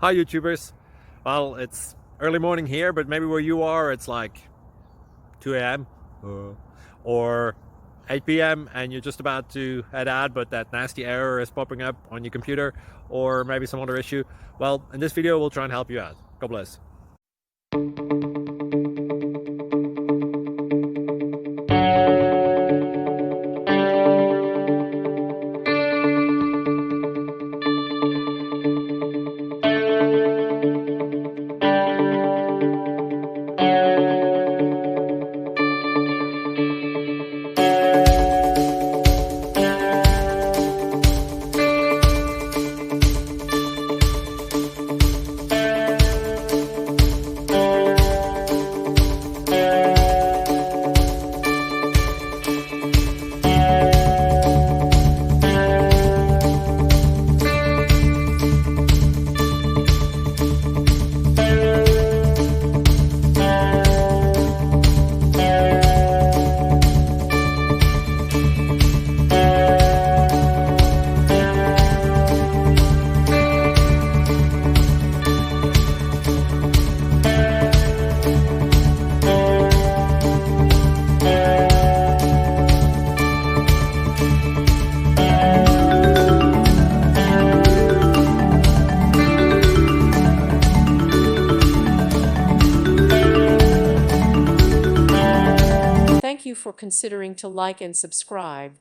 Hi YouTubers. Well, it's early morning here, but maybe where you are it's like 2 a.m. or 8 p.m. and you're just about to head out, but that nasty error is popping up on your computer, or maybe some other issue. Well, in this video we'll try and help you out. God bless. Thank you for considering to like and subscribe.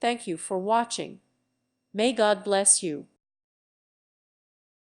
Thank you for watching. May God bless you.